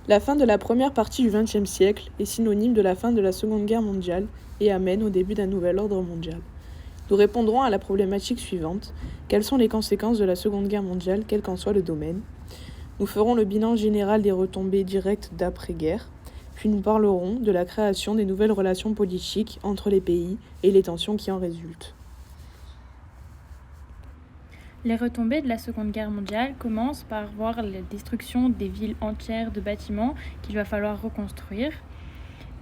La fin de la première partie du XXe siècle est synonyme de la fin de la Seconde Guerre mondiale et amène au début d'un nouvel ordre mondial. Nous répondrons à la problématique suivante. Quelles sont les conséquences de la Seconde Guerre mondiale, quel qu'en soit le domaine ? Nous ferons le bilan général des retombées directes d'après-guerre, puis nous parlerons de la création des nouvelles relations politiques entre les pays et les tensions qui en résultent. Les retombées de la Seconde Guerre mondiale commencent par voir la destruction des villes entières de bâtiments qu'il va falloir reconstruire,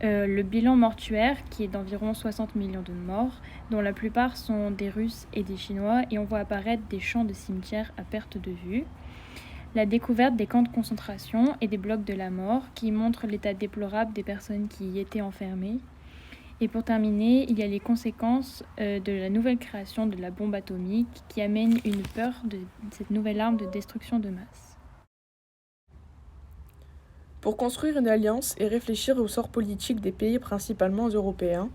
le bilan mortuaire qui est d'environ 60 millions de morts, dont la plupart sont des Russes et des Chinois, et on voit apparaître des champs de cimetières à perte de vue. La découverte des camps de concentration et des blocs de la mort qui montrent l'état déplorable des personnes qui y étaient enfermées. Et pour terminer, il y a les conséquences de la nouvelle création de la bombe atomique qui amène une peur de cette nouvelle arme de destruction de masse. Pour construire une alliance et réfléchir au sort politique des pays principalement européens,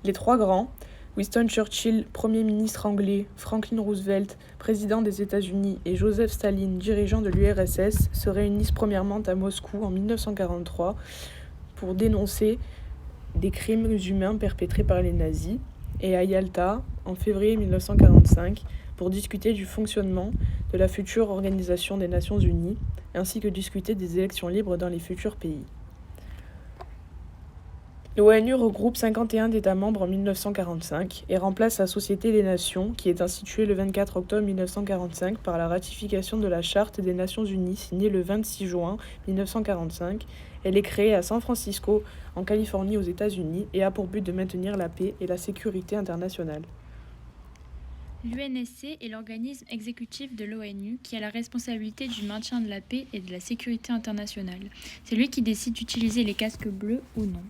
les trois grands, Winston Churchill, Premier ministre anglais, Franklin Roosevelt, président des États-Unis et Joseph Staline, dirigeant de l'URSS, se réunissent premièrement à Moscou en 1943 pour dénoncer des crimes humains perpétrés par les nazis, et à Yalta, en février 1945, pour discuter du fonctionnement de la future Organisation des Nations Unies, ainsi que discuter des élections libres dans les futurs pays. L'ONU regroupe 51 États membres en 1945 et remplace la Société des Nations, qui est instituée le 24 octobre 1945 par la ratification de la Charte des Nations Unies signée le 26 juin 1945. Elle est créée à San Francisco, en Californie, aux États-Unis, et a pour but de maintenir la paix et la sécurité internationale. L'UNSC est l'organisme exécutif de l'ONU qui a la responsabilité du maintien de la paix et de la sécurité internationale. C'est lui qui décide d'utiliser les casques bleus ou non.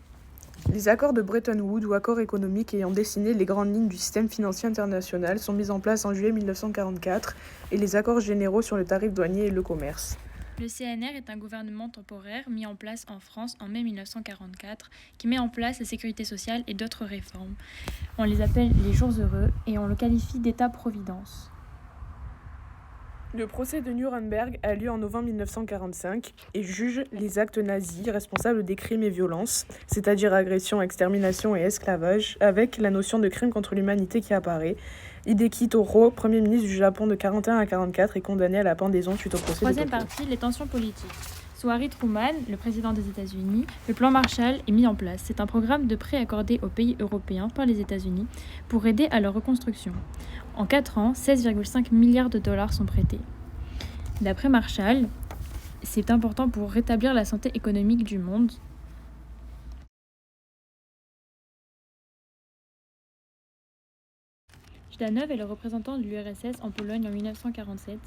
Les accords de Bretton Woods ou accords économiques ayant dessiné les grandes lignes du système financier international sont mis en place en juillet 1944 et les accords généraux sur le tarif douanier et le commerce. Le CNR est un gouvernement temporaire mis en place en France en mai 1944 qui met en place la sécurité sociale et d'autres réformes. On les appelle les jours heureux et on le qualifie d'État-providence. Le procès de Nuremberg a lieu en novembre 1945 et juge les actes nazis responsables des crimes et violences, c'est-à-dire agression, extermination et esclavage, avec la notion de crime contre l'humanité qui apparaît. Hideki Toro, Premier ministre du Japon de 1941 à 1944, est condamné à la pendaison suite au procès de Tokyo. Troisième partie, les tensions politiques. Sous Harry Truman, le président des États-Unis, le plan Marshall est mis en place. C'est un programme de prêt accordé aux pays européens par les États-Unis pour aider à leur reconstruction. En 4 ans, 16,5 milliards de dollars sont prêtés. D'après Marshall, c'est important pour rétablir la santé économique du monde. Zhdanov est le représentant de l'URSS en Pologne en 1947,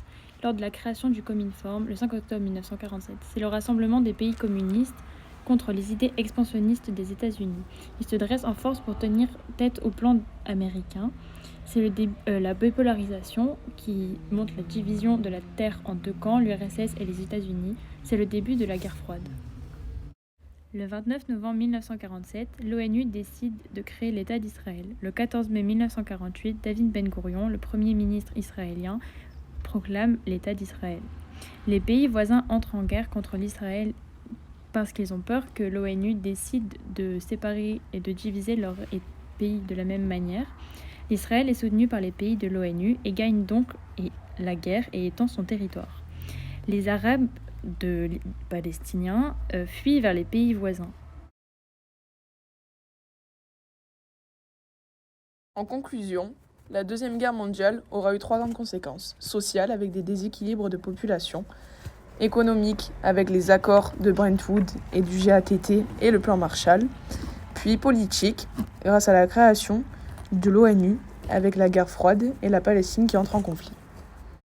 lors de la création du Cominform, le 5 octobre 1947. C'est le rassemblement des pays communistes contre les idées expansionnistes des États-Unis. Il se dresse en force pour tenir tête au plan américain. C'est la bipolarisation qui montre la division de la Terre en deux camps, l'URSS et les États-Unis. C'est le début de la guerre froide. Le 29 novembre 1947, l'ONU décide de créer l'État d'Israël. Le 14 mai 1948, David Ben-Gourion, le premier ministre israélien, proclame l'État d'Israël. Les pays voisins entrent en guerre contre l'Israël parce qu'ils ont peur que l'ONU décide de séparer et de diviser leurs pays de la même manière. Israël est soutenu par les pays de l'ONU et gagne donc la guerre et étend son territoire. Les Arabes palestiniens fuient vers les pays voisins. En conclusion, la Deuxième Guerre mondiale aura eu 3 grandes conséquences. Sociales, avec des déséquilibres de population. Économiques, avec les accords de Brentwood et du GATT et le plan Marshall. Puis politique, grâce à la création de l'ONU, avec la guerre froide et la Palestine qui entre en conflit.